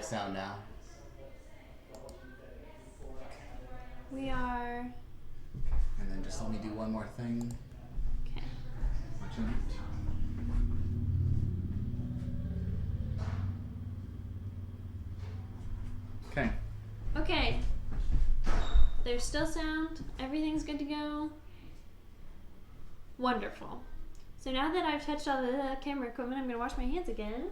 sound now. We are. And then just let me do one more thing. Okay. Watch out. Okay. Okay. There's still sound. Everything's good to go. Wonderful. So now that I've touched all the camera equipment, I'm going to wash my hands again.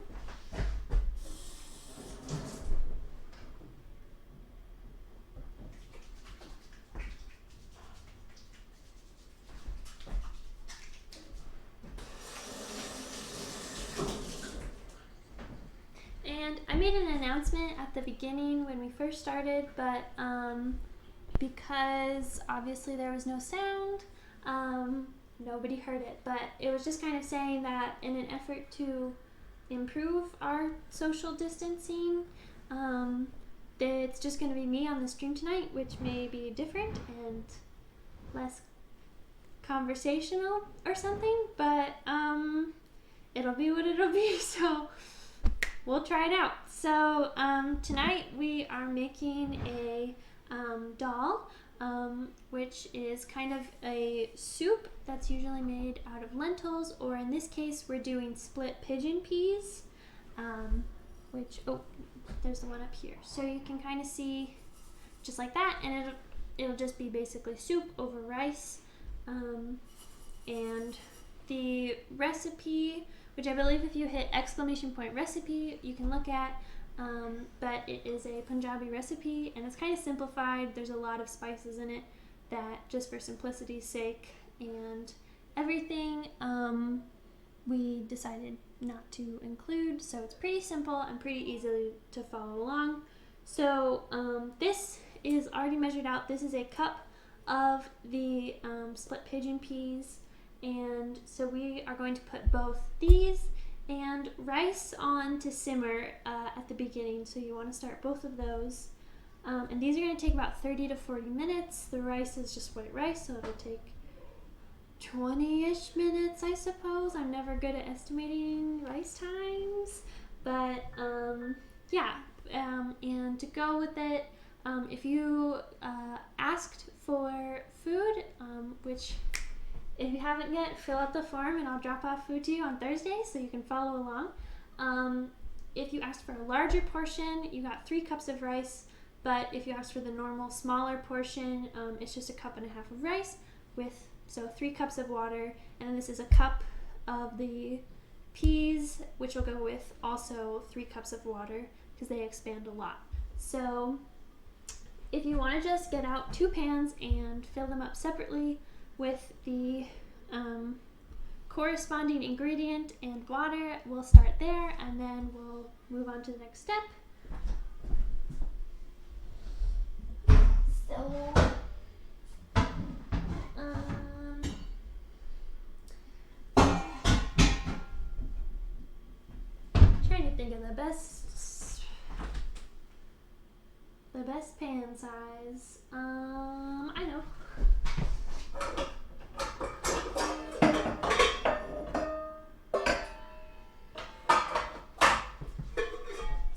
And I made an announcement at the beginning when we first started, but because obviously there was no sound, nobody heard it. But it was just kind of saying that in an effort to improve our social distancing, it's just going to be me on the stream tonight, which may be different and less conversational or something, but it'll be what it'll be, so we'll try it out. So tonight we are making a dal, which is kind of a soup that's usually made out of lentils, or in this case we're doing split pigeon peas, which, oh, there's the one up here. So you can kind of see just like that, and it'll just be basically soup over rice. And the recipe, which I believe if you hit ! recipe, you can look at, but it is a Punjabi recipe, and it's kind of simplified. There's a lot of spices in it that, just for simplicity's sake and everything, we decided not to include, so it's pretty simple and pretty easy to follow along. So this is already measured out. This is a cup of the split pigeon peas, and so we are going to put both these and rice on to simmer at the beginning, so you want to start both of those, and these are going to take about 30 to 40 minutes. The rice is just white rice, so it'll take 20-ish minutes, I suppose. I'm never good at estimating rice times, but yeah, and to go with it, if you asked for food, which if you haven't yet, fill out the form and I'll drop off food to you on Thursday so you can follow along. If you asked for a larger portion, you got 3 cups of rice, but if you asked for the normal smaller portion, it's just 1.5 cups of rice with 3 cups of water, and then this is a cup of the peas, which will go with also 3 cups of water because they expand a lot. So if you want to just get out 2 pans and fill them up separately with the corresponding ingredient and water, we'll start there and then we'll move on to the next step. So trying to think of the best pan size. I know.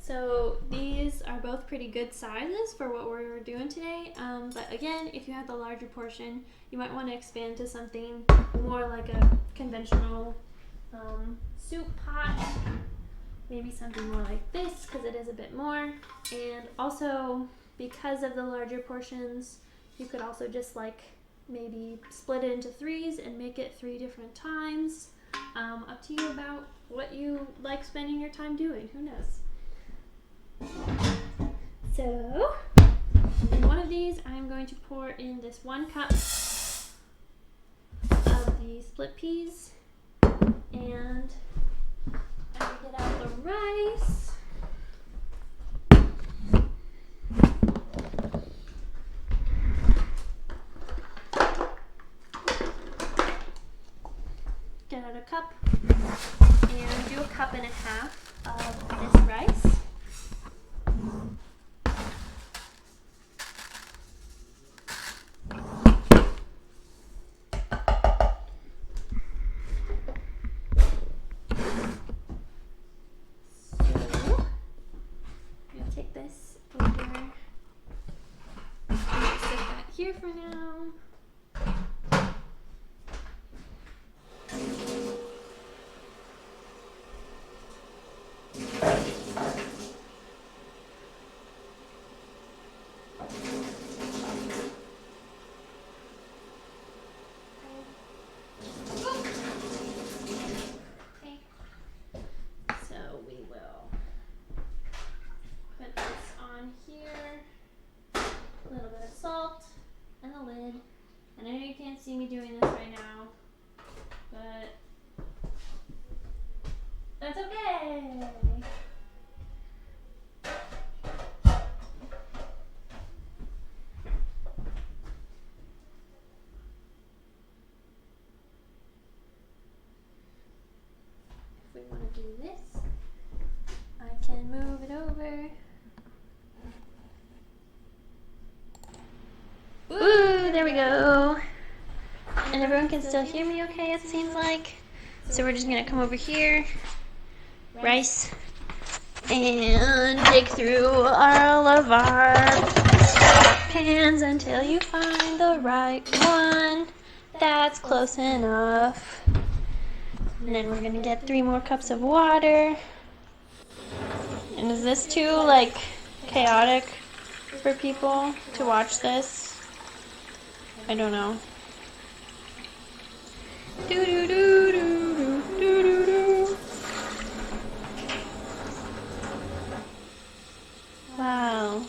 So these are both pretty good sizes for what we're doing today, but again, if you have the larger portion, you might want to expand to something more like a conventional soup pot, maybe something more like this because it is a bit more. And also, because of the larger portions, you could also just maybe split it into 3s and make it 3 different times. Up to you about what you like spending your time doing. Who knows? So, in one of these, I'm going to pour in this 1 cup of the split peas, and I will get out the rice. Get out a cup and do 1.5 cups of this rice. here for now. Okay. So we will put this on here. A little bit of salt and a lid. And I know you can't see me doing this right now, but that's okay. If we want to do this, I can move it over. Ooh, there we go. And everyone can still hear me okay, it seems like. So we're just gonna come over here, rice, and dig through all of our pans until you find the right one that's close enough. And then we're gonna get 3 more cups of water. And is this too, like, chaotic for people to watch this? I don't know. Do do do do do do do. Wow.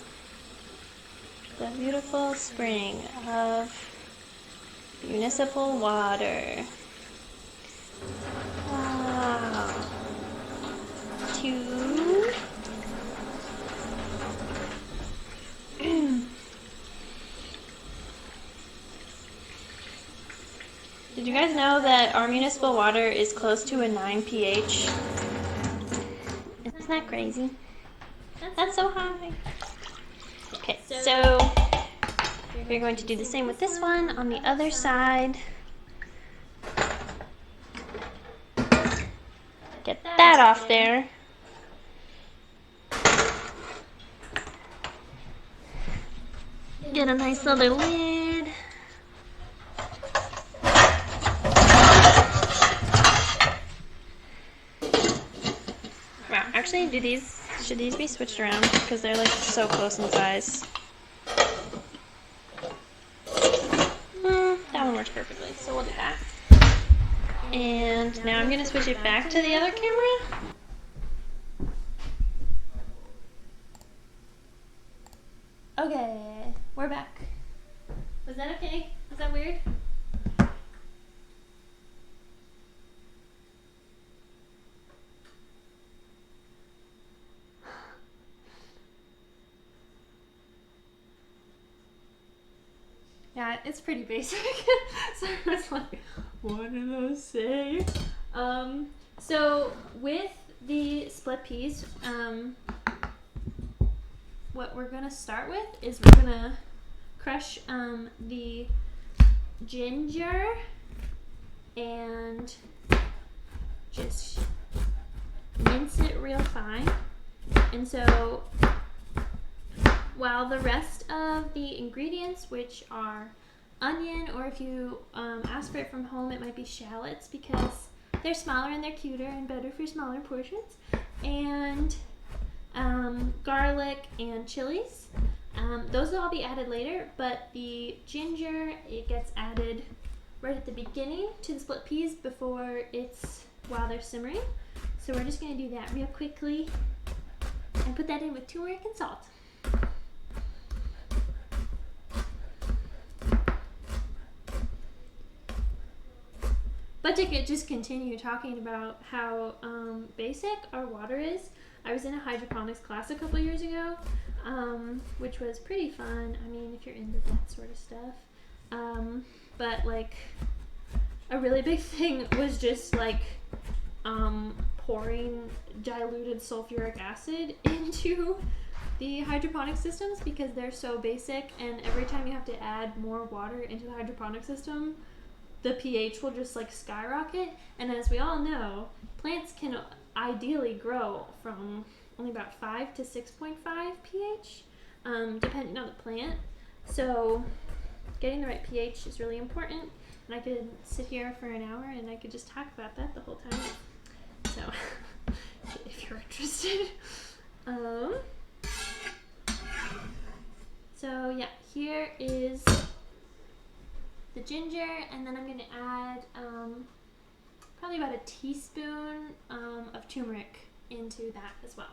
The beautiful spring of municipal water. Wow. 2. Did you guys know that our municipal water is close to a 9 pH? Isn't that crazy? That's so high. Okay, so we're going to do the same with this one on the other side. Get that off there. Get a nice little lid. Wow, actually, should these be switched around? Because they're like so close in size. That one works perfectly, so we'll do that. And now I'm going to switch it back to the other camera. Okay, we're back. Was that okay? Was that weird? Yeah, it's pretty basic. So I was like, what did I say? So with the split peas, what we're gonna start with is we're gonna crush the ginger and just mince it real fine. And so while the rest of the ingredients, which are onion, or if you ask for it from home, it might be shallots because they're smaller and they're cuter and better for smaller portions, and garlic and chilies. Those will all be added later, but the ginger, it gets added right at the beginning to the split peas while they're simmering. So we're just going to do that real quickly and put that in with turmeric and salt. But to just continue talking about how basic our water is, I was in a hydroponics class a couple years ago, which was pretty fun. I mean, if you're into that sort of stuff. But like a really big thing was just like pouring diluted sulfuric acid into the hydroponic systems because they're so basic, and every time you have to add more water into the hydroponic system, the pH will just like skyrocket. And as we all know, plants can ideally grow from only about 5 to 6.5 pH, depending on the plant. So getting the right pH is really important, and I could sit here for an hour and I could just talk about that the whole time. So, if you're interested. So yeah, here is the ginger, and then I'm going to add probably about a teaspoon of turmeric into that as well.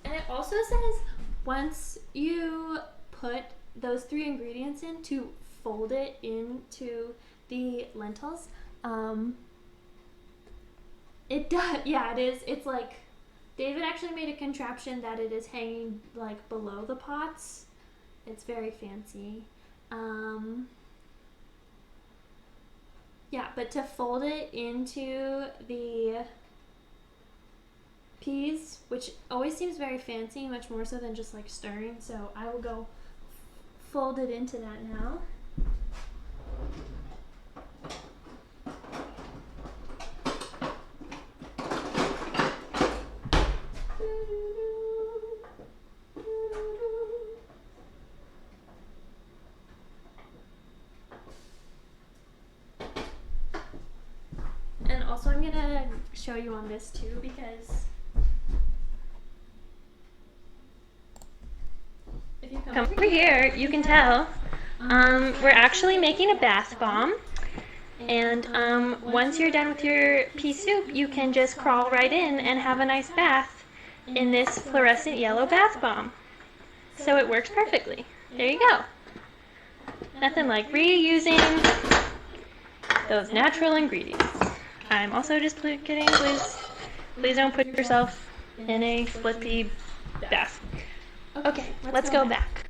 And it also says once you put those 3 ingredients in, to fold it into the lentils. It does, yeah, it is. It's like David actually made a contraption that it is hanging like below the pots. It's very fancy. Yeah, but to fold it into the peas, which always seems very fancy, much more so than just like stirring, so I will go fold it into that now. And also I'm gonna show you on this too, because if you come over here, you can tell we're actually making a bath bomb. And once you're done with your pea soup, you can just crawl right in and have a nice bath in this fluorescent yellow bath bomb. So it works perfectly. There you go. Nothing like reusing those natural ingredients. I'm also just kidding, please don't put yourself in a split pea bath. Okay, let's go back.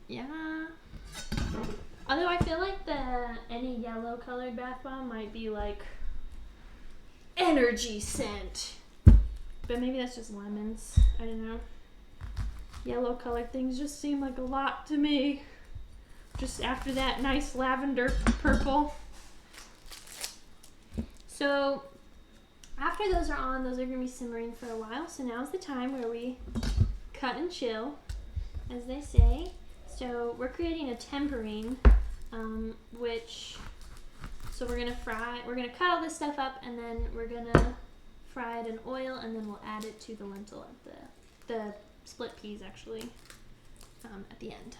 Yeah. Although I feel like any yellow colored bath bomb might be like energy scent. But maybe that's just lemons. I don't know. Yellow colored things just seem like a lot to me. Just after that nice lavender purple. So after those are on, those are going to be simmering for a while. So now's the time where we cut and chill, as they say. So we're creating a tempering, so we're going to cut all this stuff up, and then we're going to fry it in oil, and then we'll add it to the lentil of the split peas actually at the end.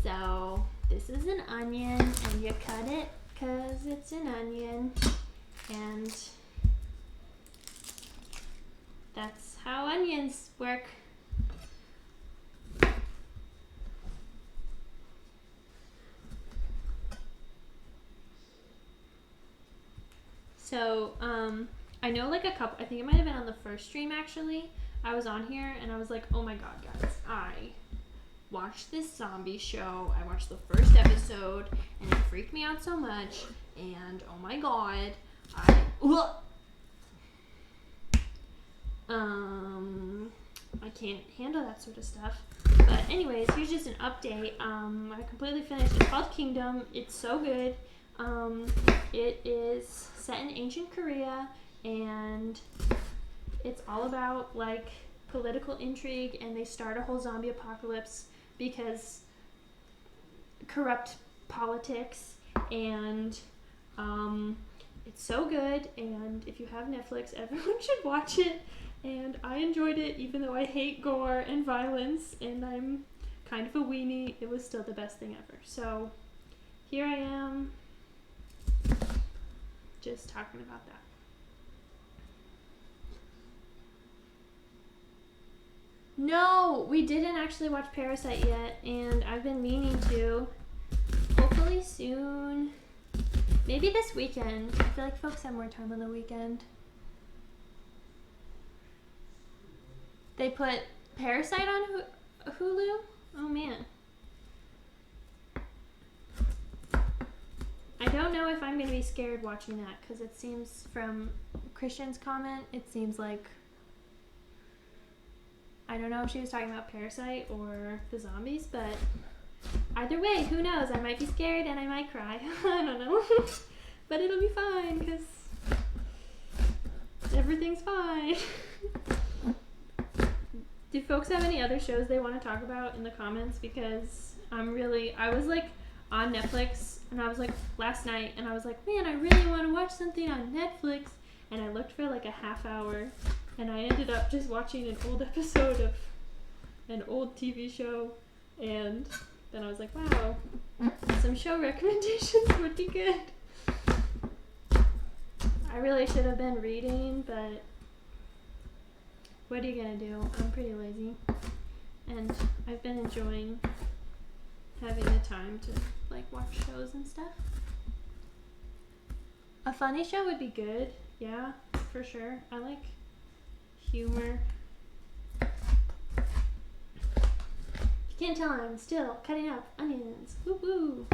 So this is an onion, and you cut it because it's an onion, and that's how onions work. So, I know like I think it might have been on the first stream actually, I was on here and I was like, oh my god guys, I watched this zombie show, I watched the first episode, and it freaked me out so much, and oh my god, I can't handle that sort of stuff. But anyways, here's just an update. I completely finished. It's called Kingdom. It's so good. It is set in ancient Korea, and it's all about like political intrigue, and they start a whole zombie apocalypse because corrupt politics, and it's so good. And if you have Netflix, everyone should watch it. And I enjoyed it, even though I hate gore and violence, and I'm kind of a weenie. It was still the best thing ever. So here I am, just talking about that. No, we didn't actually watch Parasite yet, and I've been meaning to. Hopefully soon. Maybe this weekend. I feel like folks have more time on the weekend. They put Parasite on Hulu? Oh man. I don't know if I'm going to be scared watching that because it seems from Christian's comment, it seems like, I don't know if she was talking about Parasite or the zombies, but either way, who knows? I might be scared and I might cry. I don't know. But it'll be fine because everything's fine. Do folks have any other shows they want to talk about in the comments? Because I was like on Netflix and I was like last night and I was like, man, I really want to watch something on Netflix. And I looked for like a half hour and I ended up just watching an old episode of an old TV show. And then I was like, wow, some show recommendations would be good. I really should have been reading, but what are you gonna do? I'm pretty lazy. And I've been enjoying having the time to like watch shows and stuff. A funny show would be good, yeah, for sure. I like humor. You can't tell I'm still cutting up onions. Woo woo!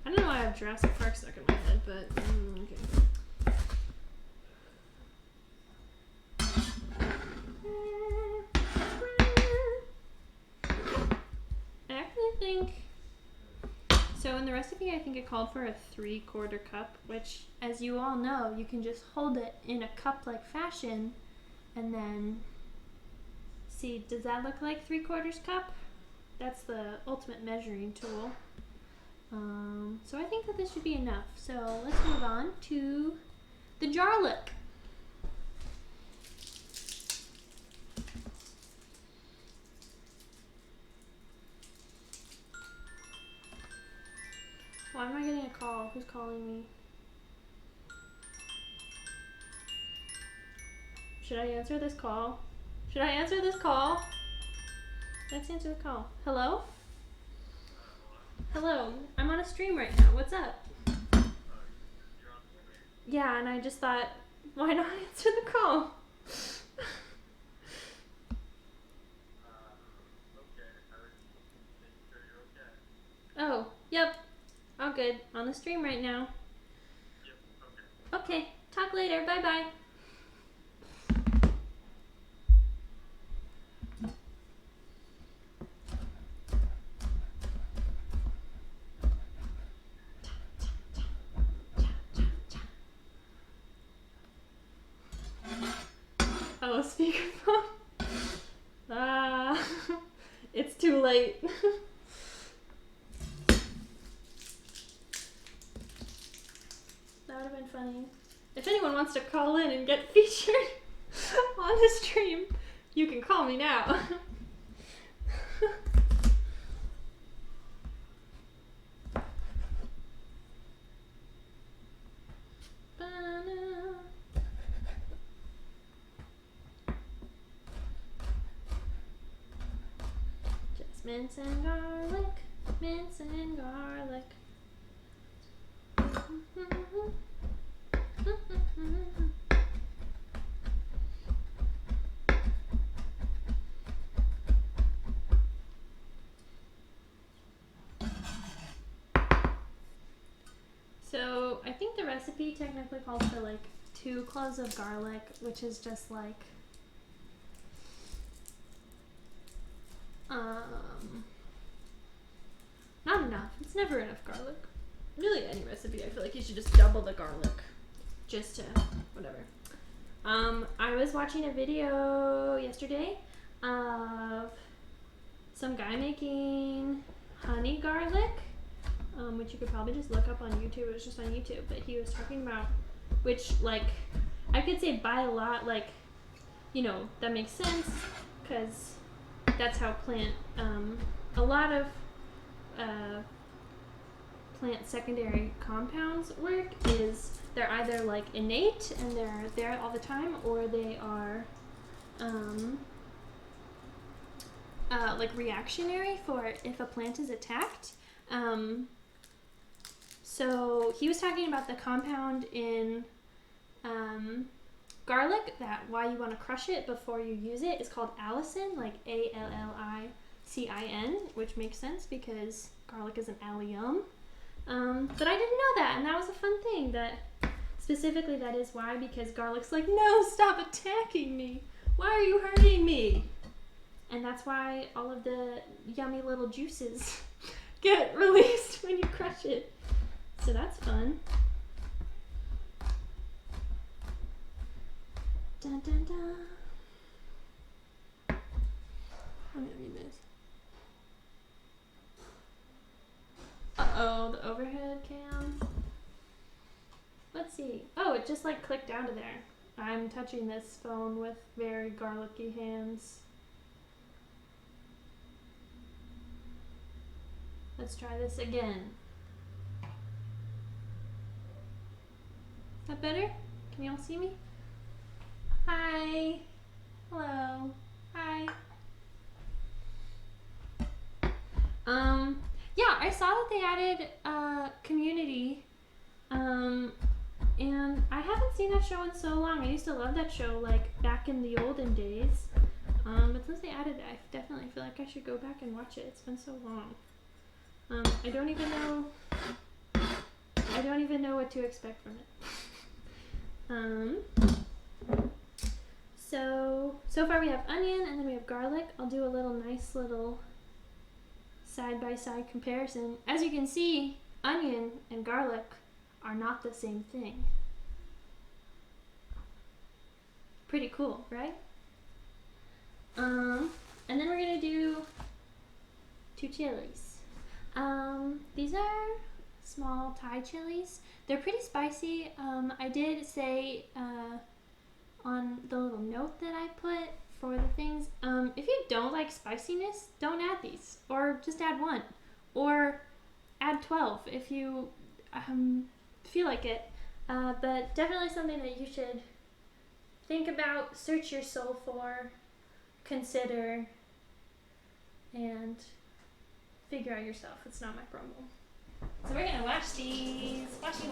I don't know why I have Jurassic Park stuck in my head, but okay. I actually think so. In the recipe, I think it called for a 3/4 cup, which, as you all know, you can just hold it in a cup-like fashion, and then see. Does that look like 3/4 cup? That's the ultimate measuring tool. So I think that this should be enough. So let's move on to the garlic. Why am I getting a call? Who's calling me? Should I answer this call? Should I answer this call? Let's answer the call. Hello? Hello. I'm on a stream right now. What's up? Yeah, and I just thought, why not answer the call? Oh, yep. All good. On the stream right now. Okay. Talk later. Bye-bye. Oh, speakerphone. It's too late. That would have been funny. If anyone wants to call in and get featured on the stream, you can call me now. Just mince and garlic, mince and garlic. So I think the recipe technically calls for like 2 cloves of garlic, which is just like not enough. It's never enough garlic. Really, any recipe, I feel like you should just double the garlic, just to whatever. I was watching a video yesterday of some guy making honey garlic, which you could probably just look up on YouTube. It was just on YouTube, but he was talking about, which, like, I could say buy a lot, like, you know, that makes sense, because that's how a lot of plant secondary compounds work, is they're either like innate and they're there all the time, or they are like reactionary for if a plant is attacked. So he was talking about the compound in garlic, that why you want to crush it before you use it, is called allicin, like ALLICIN, which makes sense because garlic is an allium. But I didn't know that, and that was a fun thing. That specifically, that is why, because garlic's like, no, stop attacking me. Why are you hurting me? And that's why all of the yummy little juices get released when you crush it. So that's fun. Dun, dun, dun. I'm gonna read this. Uh-oh, the overhead cam. Let's see. Oh, it just like clicked out of there. I'm touching this phone with very garlicky hands. Let's try this again. Is that better? Can you all see me? Hi. Hello. Hi. Yeah, I saw that they added Community, and I haven't seen that show in so long. I used to love that show, like, back in the olden days, but since they added it, I definitely feel like I should go back and watch it. It's been so long. I don't even know what to expect from it. So far we have onion, and then we have garlic. I'll do a nice little side-by-side comparison. As you can see, onion and garlic are not the same thing. Pretty cool, right? And then we're gonna do 2 chilies. These are small Thai chilies. They're pretty spicy. I did say on the little note that I put for the things, if you don't like spiciness, don't add these, or just add 1, or add 12 if you feel like it. But definitely something that you should think about, search your soul for, consider, and figure out yourself. It's not my problem. So we're gonna wash these. Washy.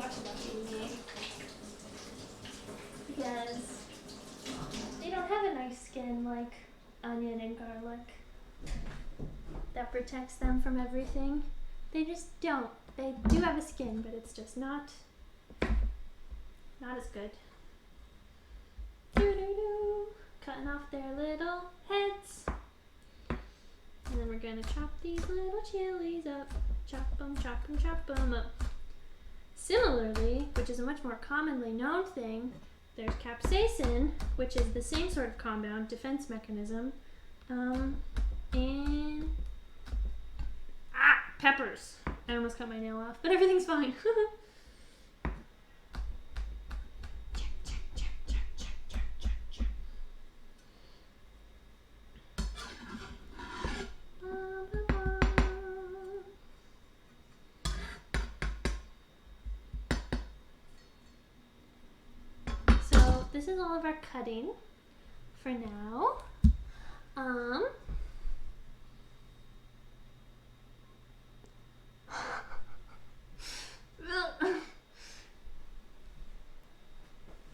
Because they don't have a nice skin like onion and garlic that protects them from everything. They just don't. They do have a skin, but it's just not as good. Cutting off their little heads. And then we're gonna chop these little chilies up. Chop them up. Similarly, which is a much more commonly known thing, there's capsaicin, which is the same sort of compound, defense mechanism, and peppers. I almost cut my nail off, but everything's fine. This is all of our cutting for now.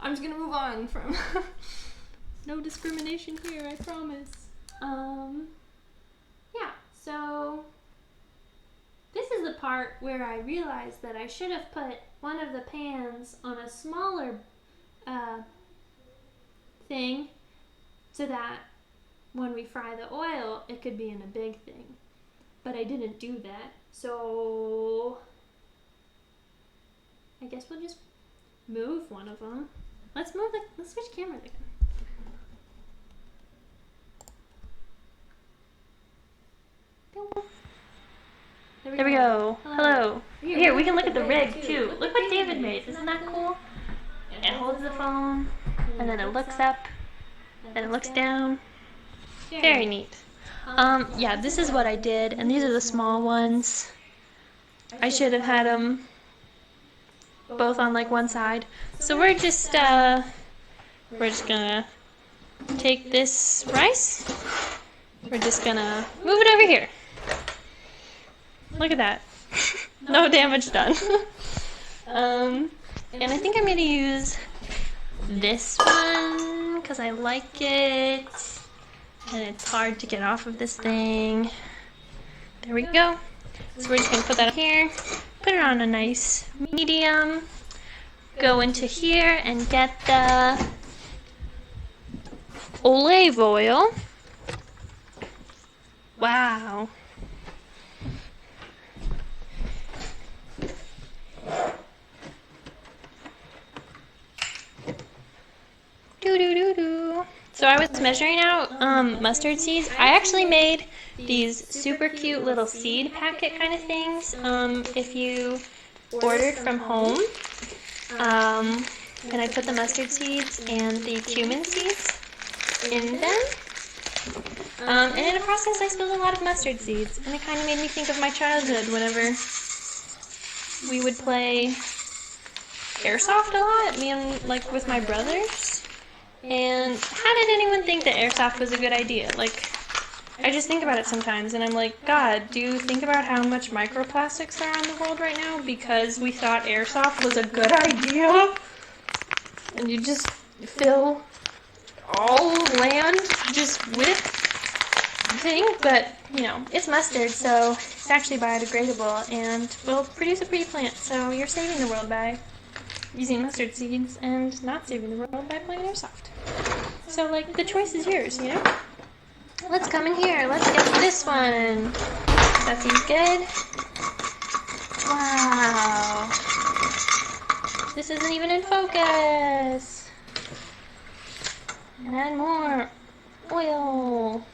I'm just gonna move on from no discrimination here, I promise. Yeah, so this is the part where I realized that I should have put one of the pans on a smaller thing so that when we fry the oil, it could be in a big thing. But I didn't do that, so I guess we'll just move one of them. Let's switch cameras again. There we go. Hello. Here, we can look at the rig too. Look what David made. Isn't that cool? It holds the phone, and then it looks up, and it looks down. Very neat. Yeah, this is what I did, and these are the small ones. I should have had them both on like one side. So we're just gonna take this rice. We're just gonna move it over here. Look at that. No damage done. And I think I'm gonna use this one because I like it. And it's hard to get off of this thing. There we go. So we're just going to put that here. Put it on a nice medium. Go into here and get the olive oil. Wow. Doo-doo-doo-doo. So I was measuring out mustard seeds. I actually made these super cute little seed packet kind of things if you ordered from home. And I put the mustard seeds and the cumin seeds in them. And in the process I spilled a lot of mustard seeds. And it kind of made me think of my childhood whenever we would play airsoft a lot, me and like with my brothers. And how did anyone think that airsoft was a good idea? Like, I just think about it sometimes and I'm like, God, do you think about how much microplastics are in the world right now because we thought airsoft was a good idea? And you just fill all land just with thing, but you know, it's mustard, so it's actually biodegradable and will produce a pretty plant, so you're saving the world by using mustard seeds and not saving the world by playing airsoft. So like, the choice is yours, you know? Let's come in here, let's get this one. That seems good. Wow. This isn't even in focus. And add more oil.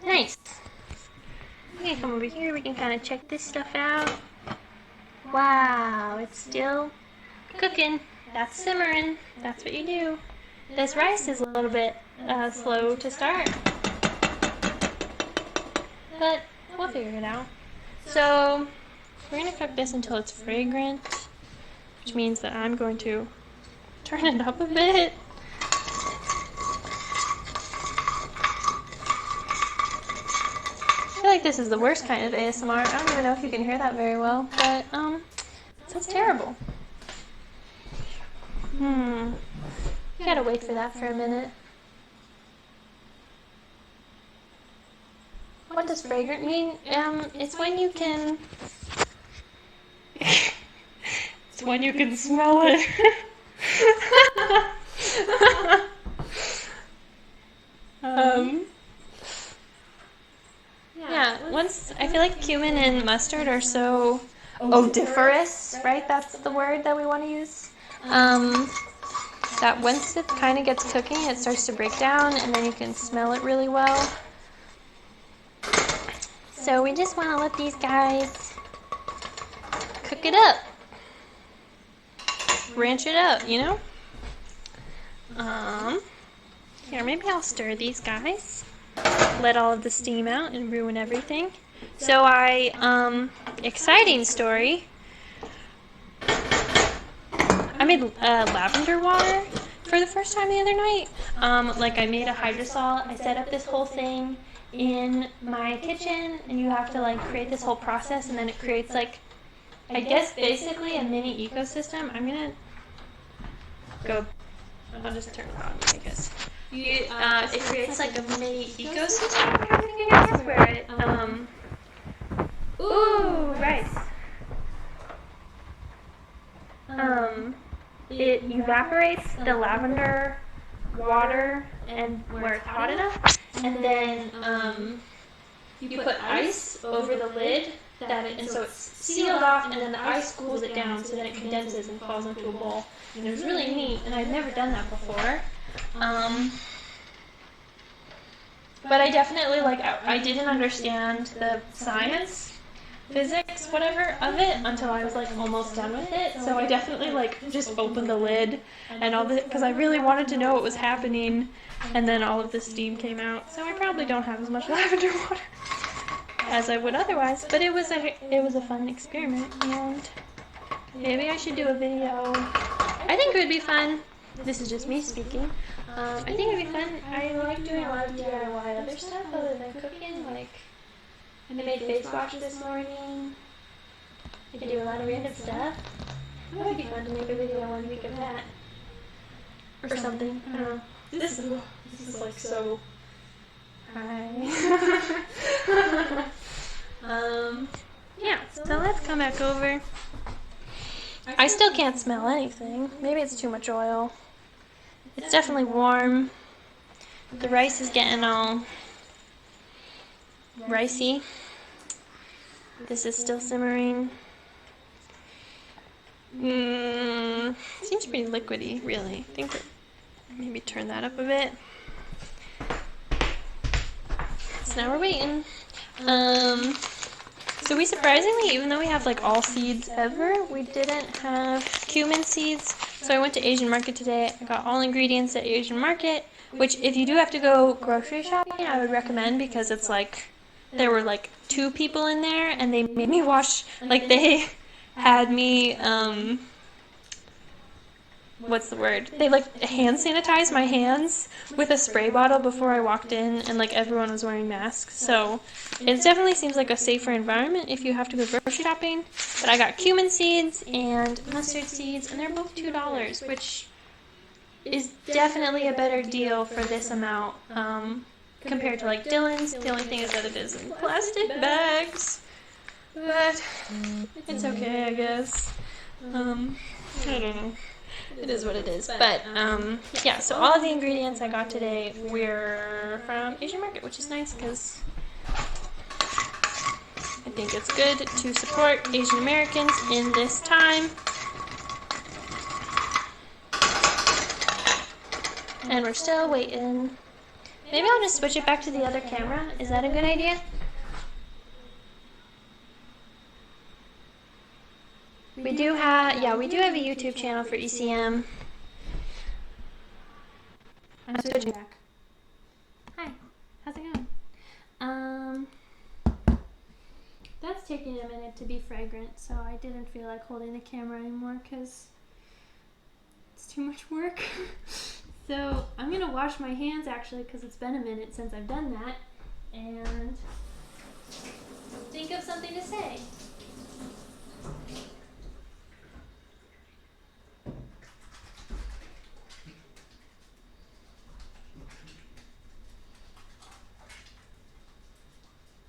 Nice. We can come over here, we can kind of check this stuff out. Wow, it's still cooking. That's simmering. That's what you do. This rice is a little bit slow to start, but we'll figure it out. So we're going to cook this until it's fragrant, which means that I'm going to turn it up a bit. I feel like this is the worst kind of ASMR. I don't even know if you can hear that very well, but it sounds terrible. You gotta wait for that for a minute. What does fragrant mean? It's when you can... it's when you can smell it. Yeah, once, I feel like cumin and mustard are so odoriferous, right? That's the word that we want to use. That once it kind of gets cooking, it starts to break down, and then you can smell it really well. So we just want to let these guys cook it up. Ranch it up, you know? Here, maybe I'll stir these guys. Let all of the steam out and ruin everything. So exciting story. I made lavender water for the first time the other night. Like I made a hydrosol. I set up this whole thing in my kitchen, and you have to like create this whole process, and then it creates like, I guess basically a mini ecosystem. I'm gonna go. I'll just turn it on, I guess. It creates like a mini ecosystem. This is where it ooh, rice. It evaporates the lavender water and where it's hot enough, and then you put ice over the lid and so it's sealed off, and then the ice cools it down, so then it condenses and falls into a bowl. And it was really neat, and I'd never done that before. But I definitely I didn't understand the science, physics, whatever of it until I was like almost done with it. So I definitely just opened the lid and all the, because I really wanted to know what was happening, and then all of the steam came out. So I probably don't have as much lavender water as I would otherwise, but it was a fun experiment, and maybe I should do a video. I think it would be fun. This is just me speaking. I think it'd be fun. I like doing a lot of DIY other stuff other than cooking. Like, I made face wash this morning. I do a lot of random stuff. It would be fun to make a video one week of that. Or something. I don't know. This is like so... Hi. Yeah, so let's come back over. I still can't smell anything. Maybe it's too much oil. It's definitely warm. The rice is getting all ricey. This is still simmering. Seems pretty liquidy, really. I think maybe turn that up a bit. So now we're waiting. So we surprisingly, even though we have like all seeds ever, we didn't have cumin seeds. So I went to Asian Market today. I got all ingredients at Asian Market, which if you do have to go grocery shopping, I would recommend because it's like, there were like 2 people in there and they made me wash, like they had me, what's the word? They like hand sanitized my hands with a spray bottle before I walked in, and like everyone was wearing masks. So it definitely seems like a safer environment if you have to go grocery shopping. But I got cumin seeds and mustard seeds, and they're both $2, which is definitely a better deal for this amount compared to like Dylan's. The only thing is that it is in plastic bags, but it's okay, I guess. I don't know. It is what it is. But, yeah, so all of the ingredients I got today were from Asian Market, which is nice because I think it's good to support Asian Americans in this time. And we're still waiting. Maybe I'll just switch it back to the other camera. Is that a good idea? We do have a YouTube channel for ECM. I'm switching back. Hi, how's it going? That's taking a minute to be fragrant, so I didn't feel like holding the camera anymore because it's too much work. So I'm gonna wash my hands actually because it's been a minute since I've done that, and think of something to say.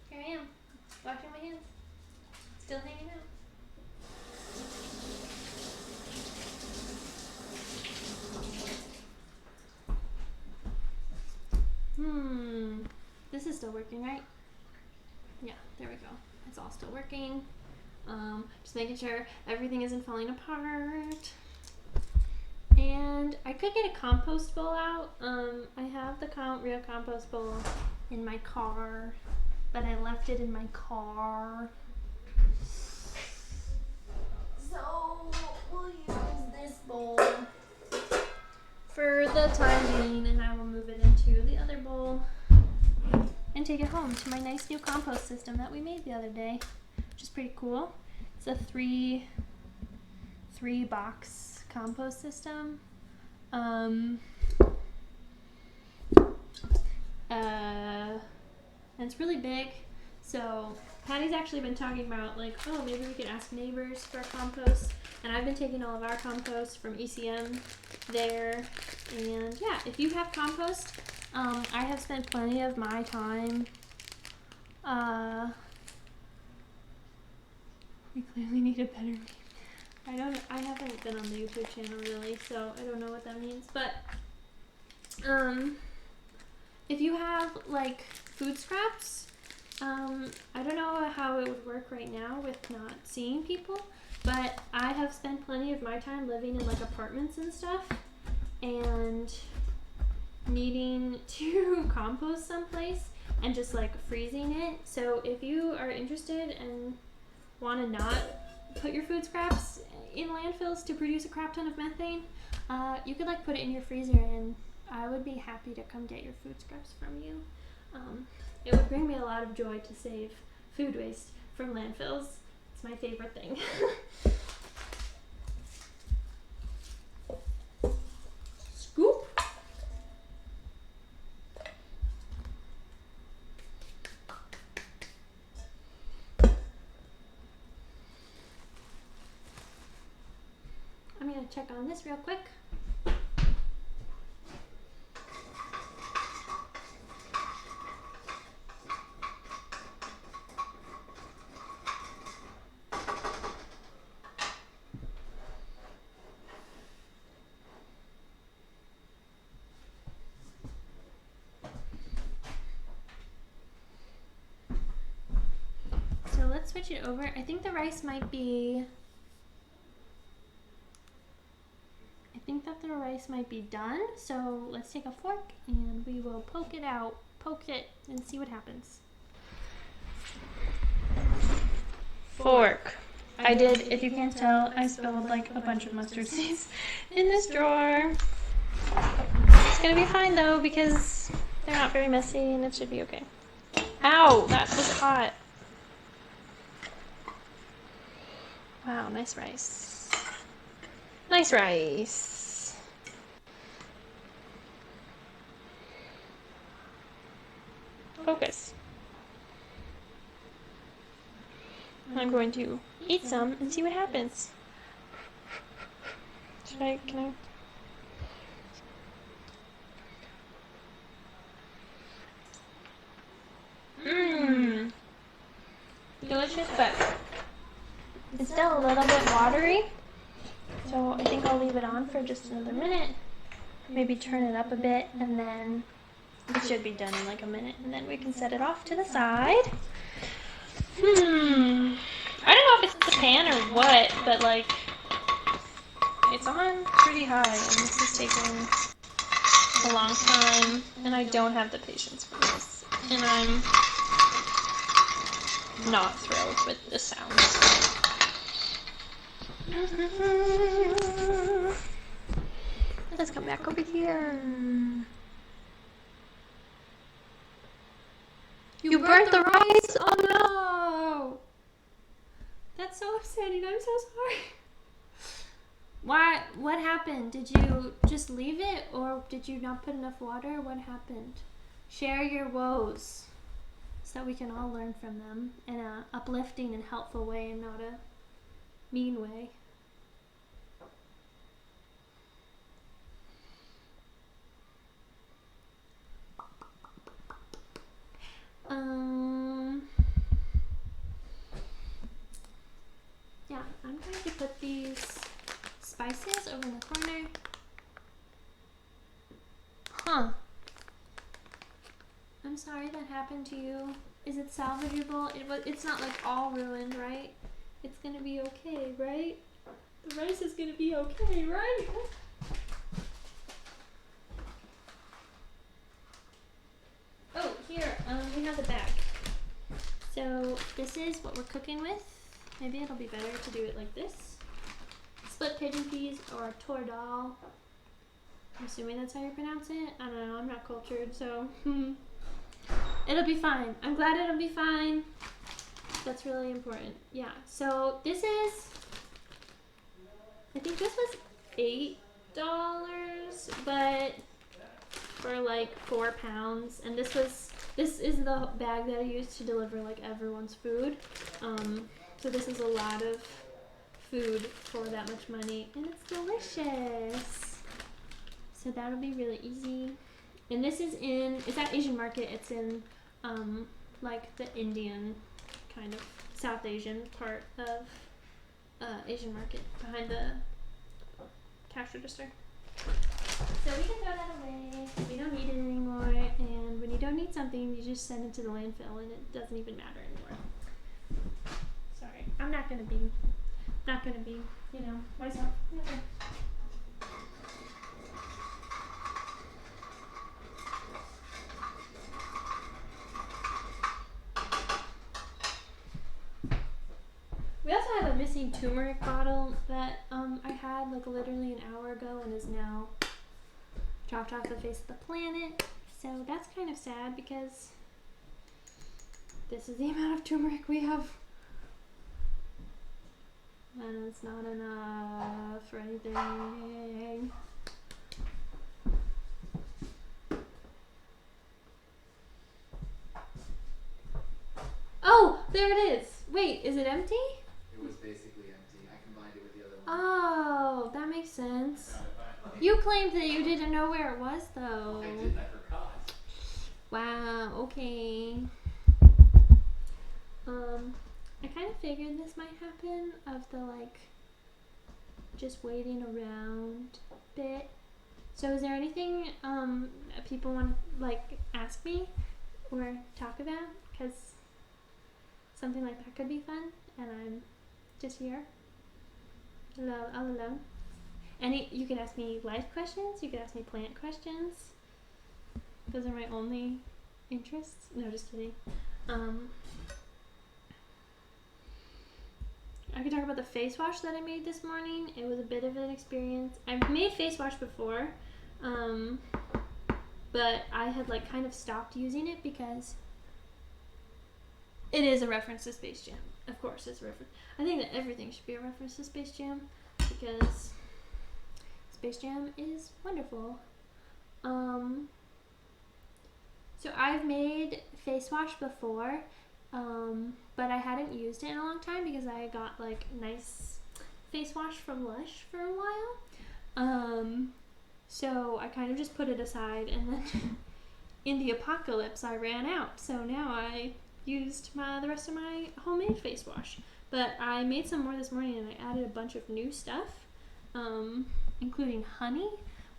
Here I am, washing my hands. Still hanging out. This is still working, right? Yeah, there we go. It's all still working. Just making sure everything isn't falling apart. And I could get a compost bowl out. I have the real compost bowl in my car, but I left it in my car. So we'll use this bowl for the time being, and I will move it into the other bowl and take it home to my nice new compost system that we made the other day, which is pretty cool. It's a three box compost system. And it's really big. So Patty's actually been talking about like, oh, maybe we could ask neighbors for compost. And I've been taking all of our compost from ECM there. And yeah, if you have compost, I have spent plenty of my time. We clearly need a better name. I haven't been on the YouTube channel really, so I don't know what that means. But if you have like food scraps, I don't know how it would work right now with not seeing people, but I have spent plenty of my time living in like apartments and stuff and needing to compost someplace and just like freezing it. So if you are interested and want to not put your food scraps in landfills to produce a crap ton of methane, you could like put it in your freezer and I would be happy to come get your food scraps from you. It would bring me a lot of joy to save food waste from landfills. It's my favorite thing. Scoop. gonna check on this real quick. So let's switch it over. I think the rice might be. I think that the rice might be done. So let's take a fork and we will poke it out, poke it, and see what happens. Fork. I did, if you can't tell, I spilled like a bunch of mustard seeds in this drawer. It's gonna be fine though because they're not very messy and it should be okay. Ow, that was hot. Wow, nice rice. Nice rice. Focus. I'm going to eat some and see what happens. Can I? Mmm. Delicious, but it's still a little bit watery. So I think I'll leave it on for just another minute. Maybe turn it up a bit and then it should be done in like a minute and then we can set it off to the side. I don't know if it's the pan or what, but like it's on pretty high and this is taking a long time and I don't have the patience for this. And I'm not thrilled with the sounds. Let's come back over here. You burnt the rice? Oh no! That's so upsetting. I'm so sorry. Why? What happened? Did you just leave it, or did you not put enough water? What happened? Share your woes, so that we can all learn from them in a uplifting and helpful way, and not a mean way. Yeah, I'm going to put these spices over in the corner. Huh. I'm sorry that happened to you. Is it salvageable? It's not like all ruined, right? It's gonna be okay, right? The rice is gonna be okay, right? Oh, here, we have the bag. So this is what we're cooking with. Maybe it'll be better to do it like this. Split pigeon peas or tor dal. I'm assuming that's how you pronounce it. I don't know, I'm not cultured, so it'll be fine. I'm glad it'll be fine. That's really important. Yeah, so this is, I think this was $8, but for like 4 pounds. And this is the bag that I used to deliver like everyone's food. So this is a lot of food for that much money, and it's delicious. So that'll be really easy. And this is it's at Asian Market. It's in like the Indian kind of South Asian part of Asian Market behind the cash register. So we can throw that away. We don't need it anymore. And when you don't need something, you just send it to the landfill, and it doesn't even matter anymore. Sorry, I'm not gonna be, myself. Okay. We also have a missing turmeric bottle that I had like literally an hour ago and is now dropped off the face of the planet. So that's kind of sad because this is the amount of turmeric we have. And it's not enough for anything. Oh, there it is. Wait, is it empty? It was basically empty. I combined it with the other one. Oh, that makes sense. You claimed that you didn't know where it was, though. I didn't. I forgot. Wow, okay. I kind of figured this might happen of the, like, just waiting around bit. So is there anything, people want to, like, ask me or talk about? Because something like that could be fun, and I'm just here. All alone. You could ask me life questions, you could ask me plant questions. Those are my only interests. No, just kidding. I could talk about the face wash that I made this morning. It was a bit of an experience. I've made face wash before, but I had like kind of stopped using it because it is a reference to Space Jam. Of course, it's a reference. I think that everything should be a reference to Space Jam because Space Jam is wonderful. So I've made face wash before, but I hadn't used it in a long time because I got like nice face wash from Lush for a while. So I kind of just put it aside, and then in the apocalypse I ran out. So now I used the rest of my homemade face wash. But I made some more this morning, and I added a bunch of new stuff, including honey,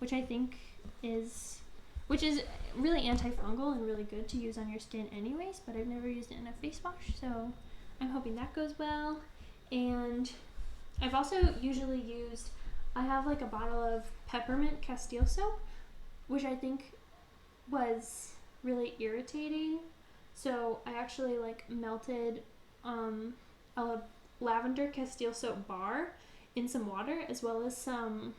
which I think is really antifungal and really good to use on your skin anyways, but I've never used it in a face wash, so I'm hoping that goes well. And I've also I have like a bottle of peppermint Castile soap, which I think was really irritating. So I actually like melted a lavender Castile soap bar in some water, as well as some,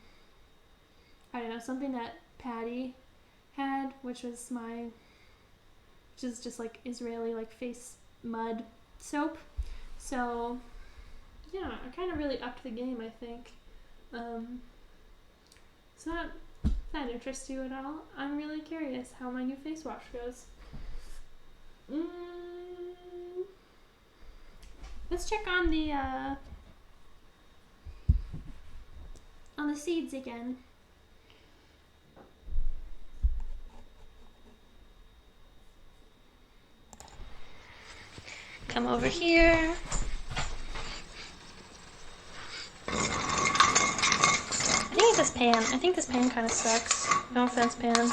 I don't know, something that Patty had, which is just like Israeli like face mud soap. So yeah, I kind of really upped the game, I think. It's not that interests you at all. I'm really curious how my new face wash goes. Let's check on the seeds again. Come over here. I think this pan kind of sucks. No offense, pan.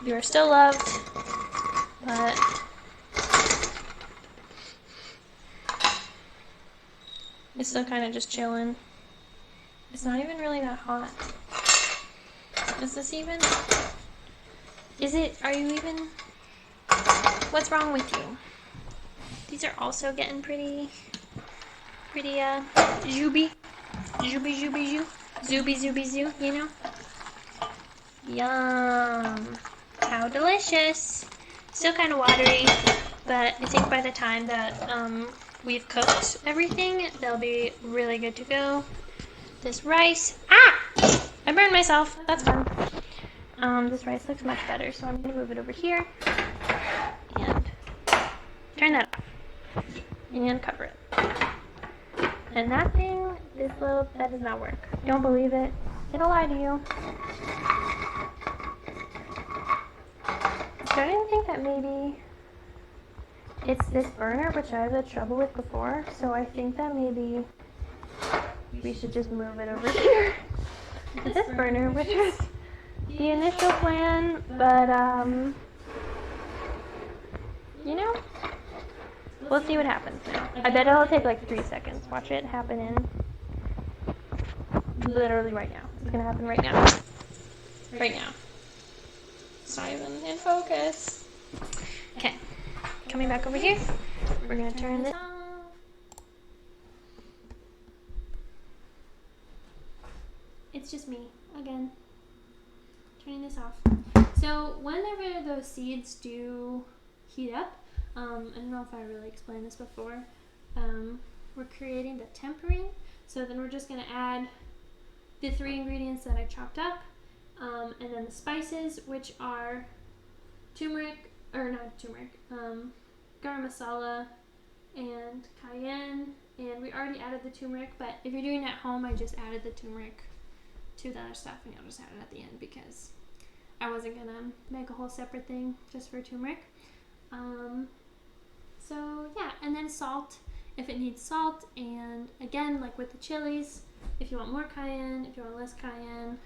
You are still loved, but it's still kind of just chilling. It's not even really that hot. Is this even? Are you even? What's wrong with you? These are also getting pretty, zooby, zoo, you know? Yum. How delicious. Still kind of watery, but I think by the time that we've cooked everything, they'll be really good to go. This rice, I burned myself. That's fun. This rice looks much better, so I'm gonna move it over here and turn that off and cover it. And that does not work. Don't believe it. It'll lie to you. I'm starting to think that maybe it's this burner, which I had trouble with before, so I think that maybe we should just move it over here to this burner, which was the initial plan, but you know, we'll see what happens now. I bet it'll take like 3 seconds. Watch it happen in literally right now. It's gonna happen right now. Right now. It's not even in focus. Okay, coming back over here. We're gonna turn this on. It's just me again. Turning this off. So whenever those seeds do heat up, I don't know if I really explained this before, we're creating the tempering. So then we're just going to add the 3 ingredients that I chopped up, and then the spices, which are garam masala and cayenne. And we already added the turmeric, but if you're doing it at home, I just added the turmeric to the other stuff, and you'll just add it at the end because I wasn't gonna make a whole separate thing just for turmeric. So yeah, and then salt if it needs salt, and again, like with the chilies, if you want more cayenne, if you want less cayenne,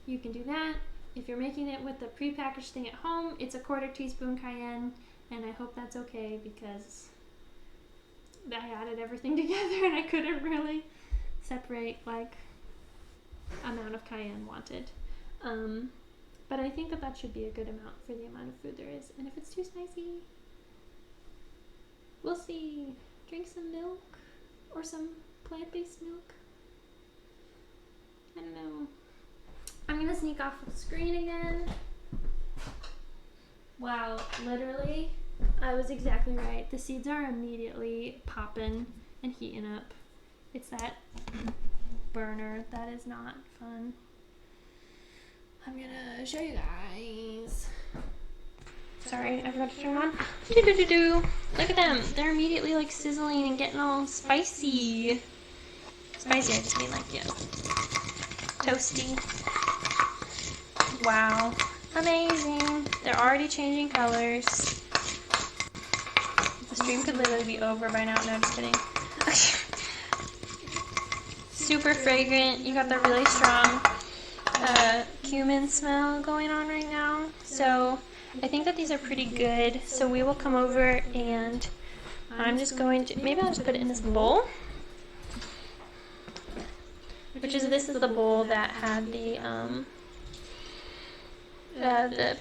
you can do that. If you're making it with the prepackaged thing at home, it's a 1/4 teaspoon cayenne, and I hope that's okay because I added everything together and I couldn't really separate like amount of cayenne wanted. But I think that should be a good amount for the amount of food there is. And if it's too spicy, we'll see. Drink some milk or some plant-based milk. I don't know. I'm gonna sneak off the screen again. Wow, literally, I was exactly right. The seeds are immediately popping and heating up. It's that burner that is not fun. I'm gonna show you guys. Sorry, I forgot to turn on. Look at them. They're immediately like sizzling and getting all spicy. Spicy, I just mean like, yeah. Toasty. Wow. Amazing. They're already changing colors. The stream could literally be over by now. No, just kidding. Super fragrant. You got the really strong cumin smell going on right now. So I think that these are pretty good. So we will come over and I'm just going to, maybe I'll just put it in this bowl. This is the bowl that had the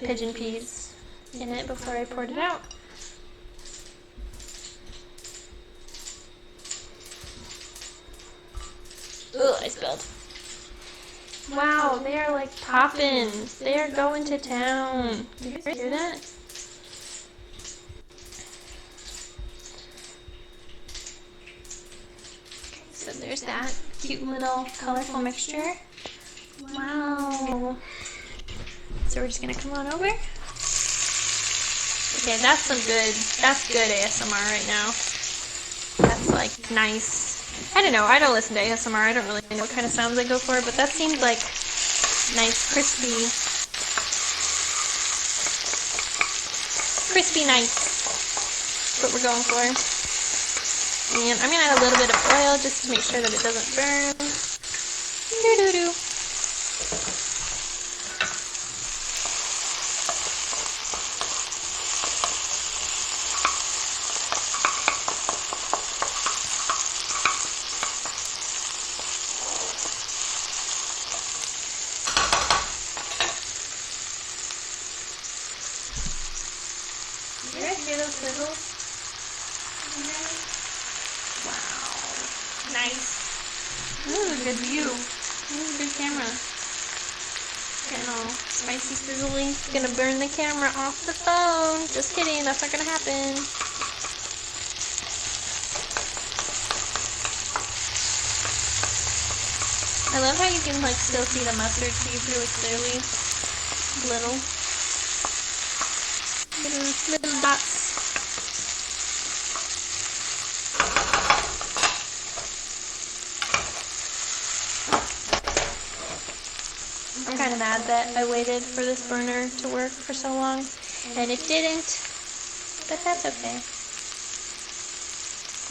pigeon peas in it before I poured it out. Ugh, I spilled. Wow, they are like popping. They are going to town. Do you guys hear that? Okay, so there's that cute little colorful mixture. Wow. So we're just gonna come on over. Okay, that's good ASMR right now. That's like nice. I don't know, I don't listen to ASMR, I don't really know what kind of sounds I go for, but that seems like nice, crispy nice. That's what we're going for. And I'm gonna add a little bit of oil just to make sure that it doesn't burn. Doo-doo-doo. You guys hear those sizzles? Wow. Nice. Ooh, good view. Ooh, good camera. Getting all spicy sizzly. Gonna burn the camera off the phone. Just kidding, that's not gonna happen. I love how you can like still see the mustard seeds really clearly. Little dots. I'm kind of mad that I waited for this burner to work for so long, and it didn't, but that's okay.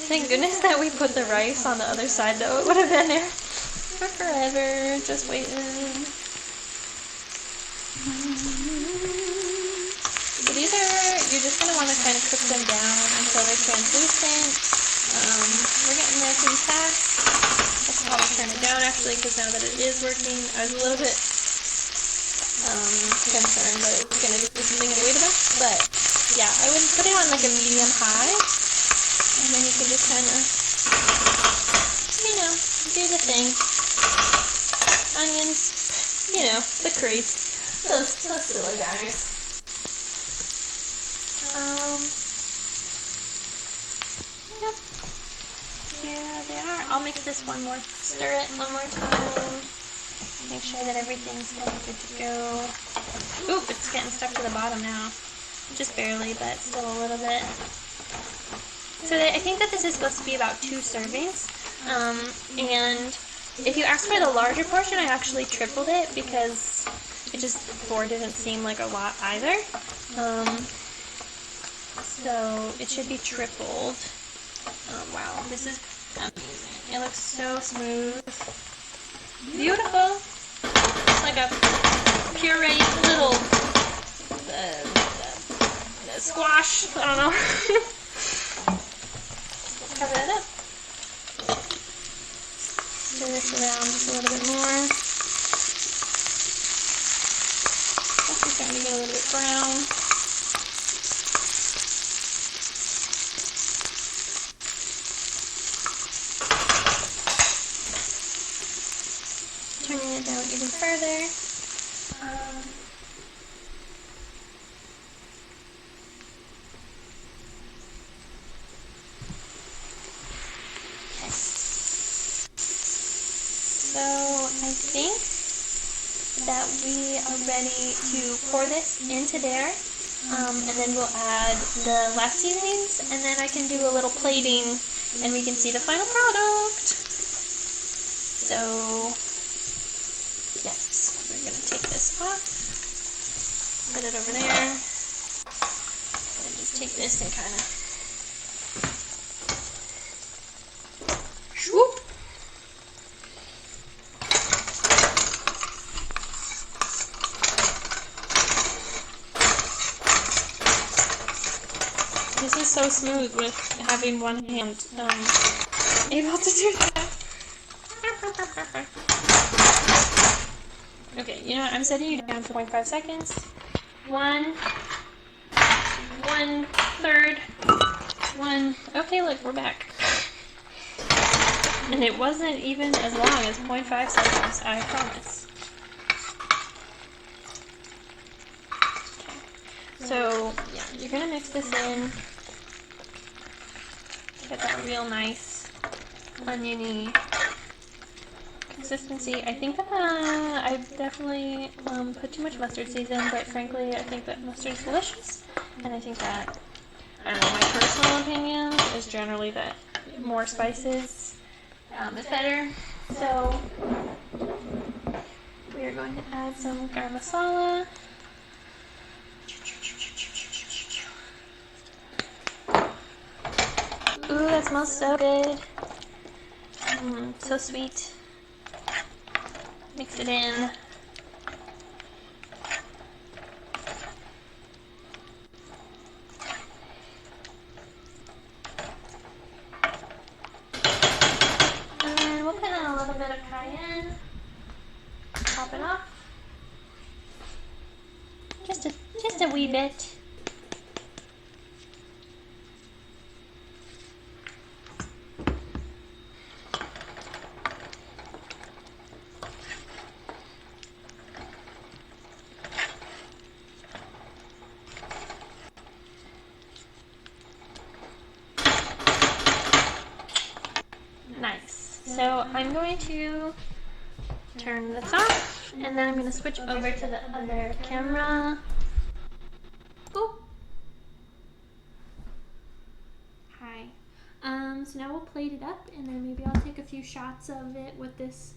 Thank goodness that we put the rice on the other side, though. It would have been there for forever, just waiting. So these are, you're just going to want to kind of cook them down until they're translucent. We're getting there pretty fast. I'll probably turn it down actually, because now that it is working, I was a little bit concerned that it was going to do something and wait a bit. But yeah, I would put it on like a medium high, and then you can just kind of, you know, do the thing. Onions, you know, the crease. Those silly guys. Yep. Here they are. I'll mix this one more, stir it one more time. Make sure that everything's kind of good to go. Oop, it's getting stuck to the bottom now. Just barely, but still a little bit. So I think that this is supposed to be about 2 servings. And If you ask for the larger portion, I actually tripled it because it just 4 didn't seem like a lot either. So it should be tripled. Oh wow, this is amazing. It looks so smooth. Beautiful. It's like a pureed little squash. I don't know. Cover that up. Stir this around just a little bit more. It's starting to get a little bit brown. Turning it down even further. So I think that we are ready to pour this into there, and then we'll add the last seasonings, and then I can do a little plating, and we can see the final product. So yes, we're gonna take this off, put it over there, and just take this and kind of swoop. This is so smooth with having one hand able to do that. Okay, you know what? I'm setting you down for 0.5 seconds. 1, 1/3, 1. Okay, look, we're back. And it wasn't even as long as 0.5 seconds, I promise. Okay. So, yeah, you're gonna mix this in. Get that real nice, oniony consistency. I think that I've definitely put too much mustard seeds in, but frankly, I think that mustard is delicious. And I think that, I don't know, my personal opinion is generally that more spices is better. So, we are going to add some garam masala. Ooh, that smells so good. So sweet. Mix it in. And then we'll put in a little bit of cayenne. Top it off. Just a wee bit. Nice. So I'm going to turn this off, and then I'm going to switch over to the other camera. Oh. Hi. So now we'll plate it up, and then maybe I'll take a few shots of it with this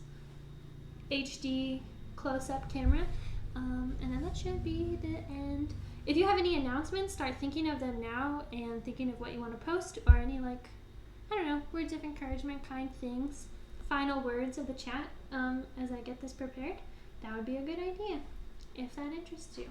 HD close-up camera, and then that should be the end. If you have any announcements, start thinking of them now and thinking of what you want to post, or any, like, I don't know, words of encouragement, kind things, final words of the chat as I get this prepared. That would be a good idea, if that interests you.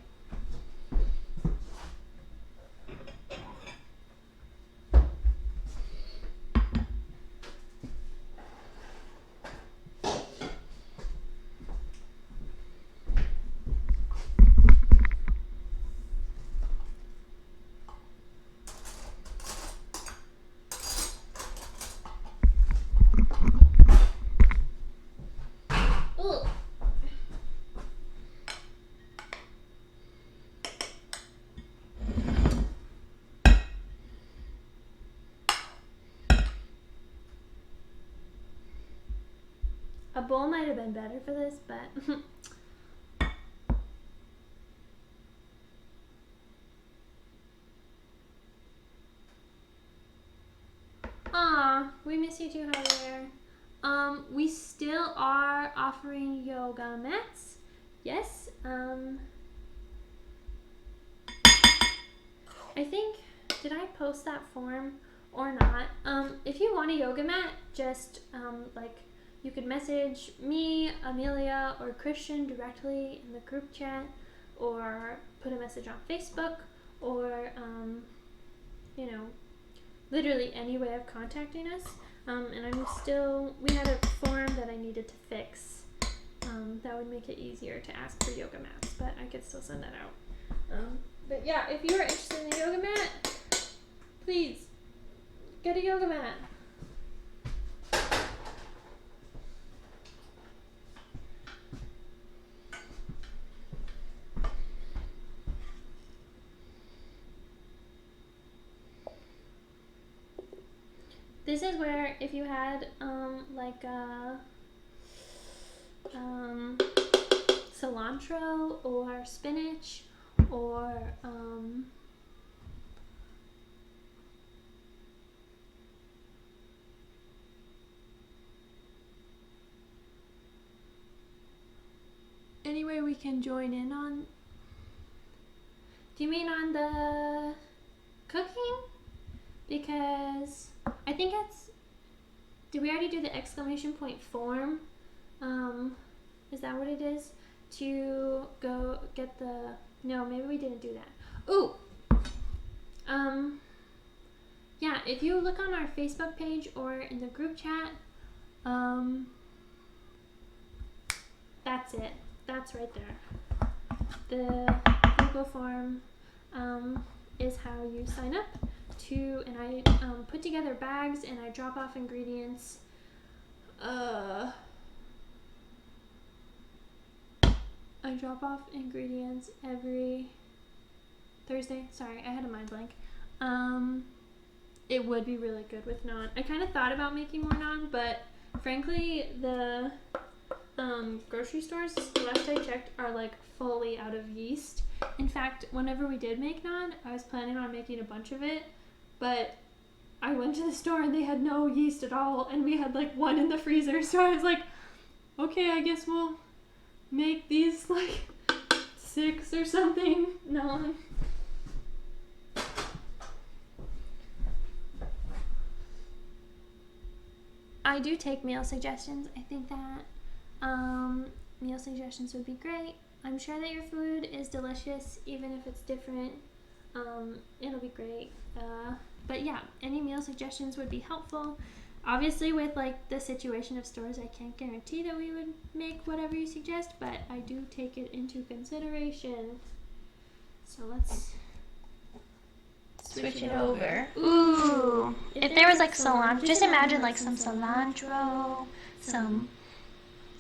A bowl might have been better for this, but aw, we miss you too, Javier. We still still are offering yoga mats. Yes. I think, did I post that form or not? If you want a yoga mat, just like you could message me, Amelia, or Christian directly in the group chat, or put a message on Facebook, or you know, literally any way of contacting us. And we had a form that I needed to fix. That would make it easier to ask for yoga mats, but I could still send that out. But yeah, if you are interested in a yoga mat, please get a yoga mat. This is where if you had like a cilantro or spinach or any way we can join in on. Do you mean on the cooking? Because I think did we already do the exclamation point form? Is that what it is? To go get no, maybe we didn't do that. Ooh! Yeah, if you look on our Facebook page or in the group chat, that's it. That's right there. The Google form is how you sign up to, and I put together bags and I drop off ingredients. I drop off ingredients every Thursday. Sorry, I had a mind blank. It would be really good with naan. I kind of thought about making more naan, but frankly, the grocery stores, the last I checked, are like fully out of yeast. In fact, whenever we did make naan, I was planning on making a bunch of it, but I went to the store and they had no yeast at all, and we had like one in the freezer, so I was like, okay, I guess we'll make these like 6 or something. No. I do take meal suggestions. I think that meal suggestions would be great. I'm sure that your food is delicious, even if it's different. It'll be great. But yeah, any meal suggestions would be helpful. Obviously, with like the situation of stores, I can't guarantee that we would make whatever you suggest, but I do take it into consideration. So let's Switch it over. Ooh. If there was like cilantro, just imagine like some cilantro, some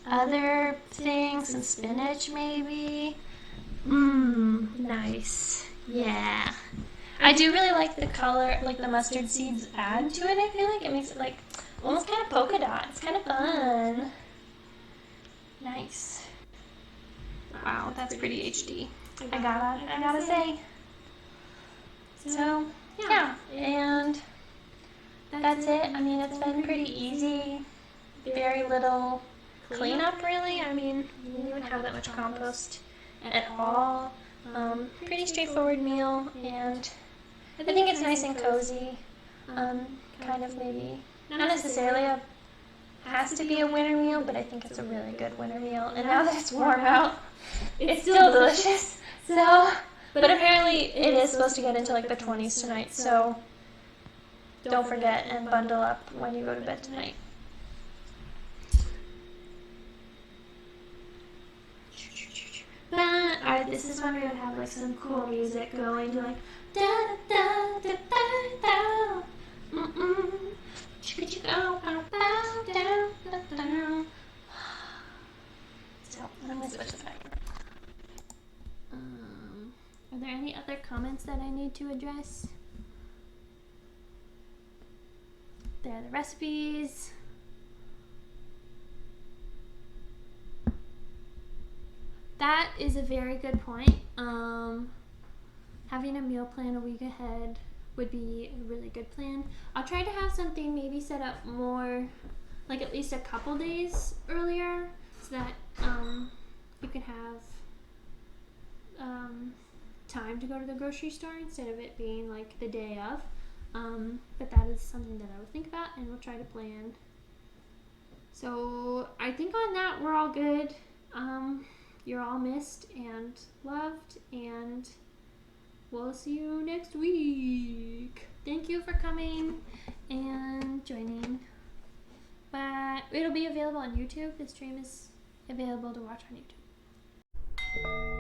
other things, some spinach maybe. Nice. Yeah. I do really like the color, like the mustard seeds add to it, I feel like. It makes it like almost kind of polka dot. It's kind of fun. Nice. Wow, that's pretty HD. I gotta say. So, yeah, and that's it. I mean, it's been pretty easy. Very little cleanup, really. I mean, we didn't even have that much compost at all. Pretty straightforward meal, and I think it's nice and cozy. Kind of maybe, not necessarily has to be a winter meal, but I think it's a really good winter meal. And now that it's warm out, it's still delicious. So, but apparently it is supposed to get into like the 20s tonight, so don't forget and bundle up when you go to bed tonight. Alright, this is when we would have like some cool music going to like da da da da da da chicka chicka bow bow down da da. So I'm gonna switch this back. Are there any other comments that I need to address? There are the recipes. That is a very good point. Having a meal plan a week ahead would be a really good plan. I'll try to have something maybe set up more, like at least a couple days earlier. time to go to the grocery store instead of it being like the day of. But that is something that I will think about and we'll try to plan. So I think on that we're all good. You're all missed and loved, and we'll see you next week. Thank you for coming and joining. But it'll be available on YouTube. The stream is available to watch on YouTube.